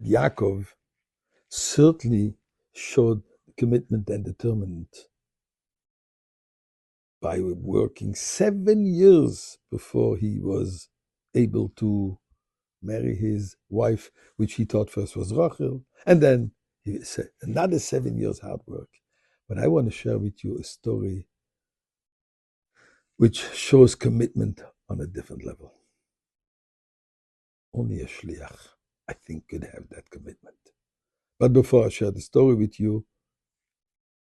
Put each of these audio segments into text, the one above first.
Yaakov certainly showed commitment and determined by working 7 years before he was able to marry his wife, which he thought first was Rachel, and then he said another 7 years hard work. But I want to share with you a story which shows commitment on a different level. Only a shliach, I think, could have that commitment. But before I share the story with you,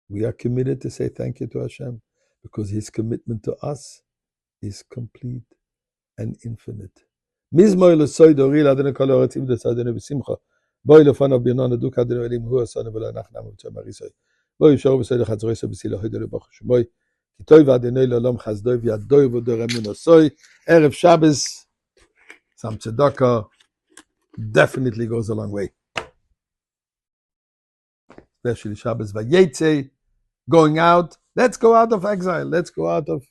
we are committed to say thank you to Hashem, because his commitment to us is complete and infinite. Mizmoy lesoy doril adene kol haaretz ivdes adene b'simcha. Boy lefanav b'yanon aduk adene elim hu asanu v'lo nachnam v'tzamarisoy. Boy yisharu b'soy lechatzroisoy b'silo hoydele b'ach shmoy. Kitoy v'adene l'olam chazdoy v'yadoy v'dor emunosoy. Erev Shabbos, some tzedakah definitely goes a long way. Especially Shabbos v'yetze, going out. Let's go out of exile. Let's go out of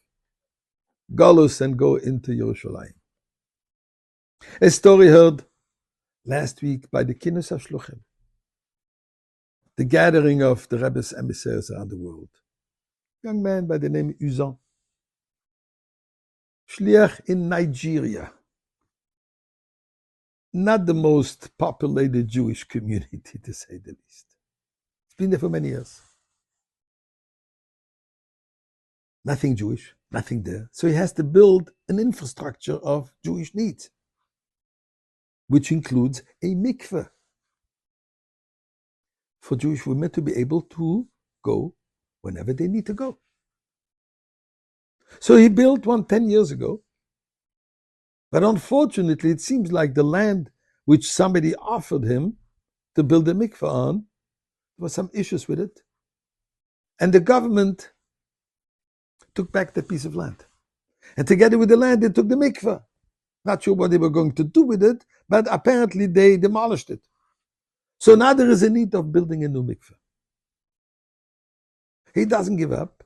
Galus and go into Yerushalayim. A story heard last week by the Kinus HaShluchim, the gathering of the Rebbe's emissaries around the world. Young man by the name Uzan, Shliach in Nigeria. Not the most populated Jewish community, to say the least. It's been there for many years. Nothing Jewish, nothing there. So he has to build an infrastructure of Jewish needs, which includes a mikveh for Jewish women to be able to go whenever they need to go. So he built one 10 years ago, but unfortunately it seems like the land which somebody offered him to build a mikveh on, there were some issues with it, and the government took back that piece of land. And together with the land, they took the mikveh. Not sure what they were going to do with it, but apparently they demolished it. So now there is a need of building a new mikveh. He doesn't give up,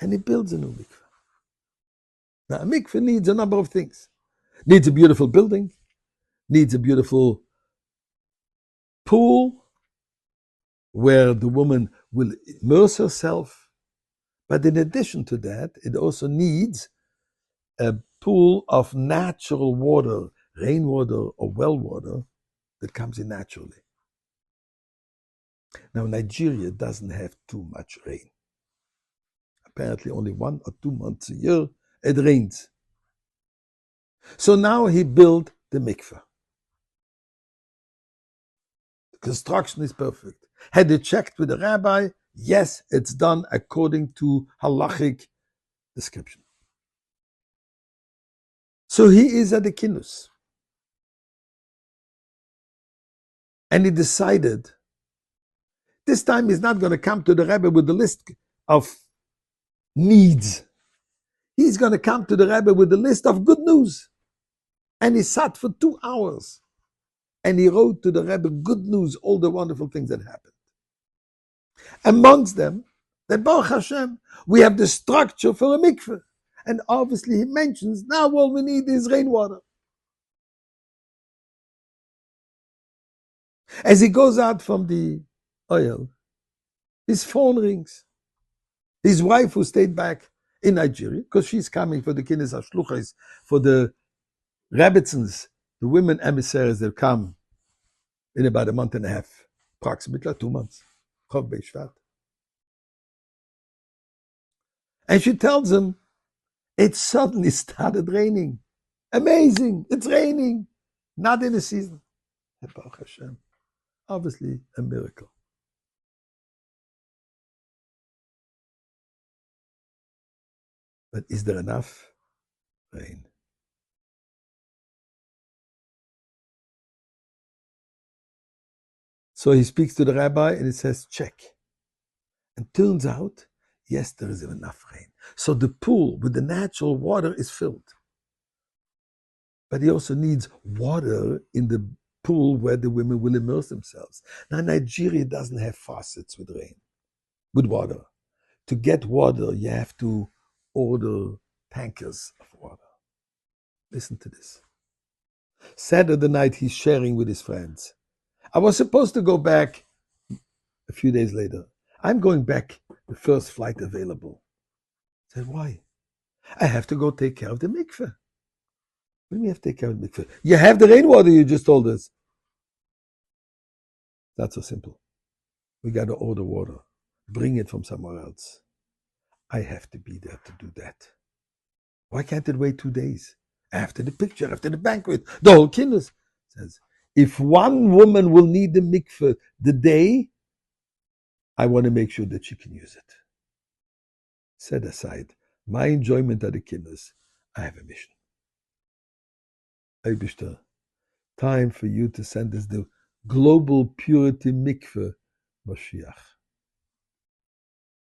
and he builds a new mikveh. Now, a mikveh needs a number of things. Needs a beautiful building, needs a beautiful pool where the woman will immerse herself. But in addition to that, it also needs a pool of natural water, rainwater or well water, that comes in naturally. Now, Nigeria doesn't have too much rain. Apparently only 1 or 2 months a year it rains. So now he built the mikveh. The construction is perfect. Had it checked with the rabbi? Yes, it's done according to halachic description. So he is at the Kinus. And he decided this time he's not going to come to the Rebbe with the list of needs. He's going to come to the Rebbe with the list of good news. And he sat for 2 hours. And he wrote to the Rebbe good news, all the wonderful things that happened. Amongst them, that Baruch Hashem, we have the structure for a mikveh. And obviously he mentions, now all we need is rainwater. As he goes out from the oil, his phone rings. His wife, who stayed back in Nigeria, because she's coming for the Kinnis HaShluchos, for the Rebbitzins, the women emissaries that come in about a month and a half, approximately 2 months. Chov Beishvat. And she tells him, it suddenly started raining. Amazing, it's raining. Not in the season. Baruch Hashem. Obviously a miracle. But is there enough rain? So he speaks to the rabbi and he says, check. And turns out, yes, there is enough rain. So the pool with the natural water is filled. But he also needs water in the pool where the women will immerse themselves. Now, Nigeria doesn't have faucets with rain, with water. To get water, you have to order tankers of water. Listen to this. Saturday night, he's sharing with his friends. I was supposed to go back a few days later. I'm going back the first flight available. I said, why? I have to go take care of the mikveh. What do you have to take care of the mikveh? You have the rainwater, you just told us. Not so simple. We got to order water. Bring it from somewhere else. I have to be there to do that. Why can't it wait 2 days? After the picture, after the banquet, the whole kindness says, if one woman will need the mikveh the day, I want to make sure that she can use it. Set aside my enjoyment of the kindness. I have a mission. Eibishter, time for you to send us the global purity mikveh Mashiach.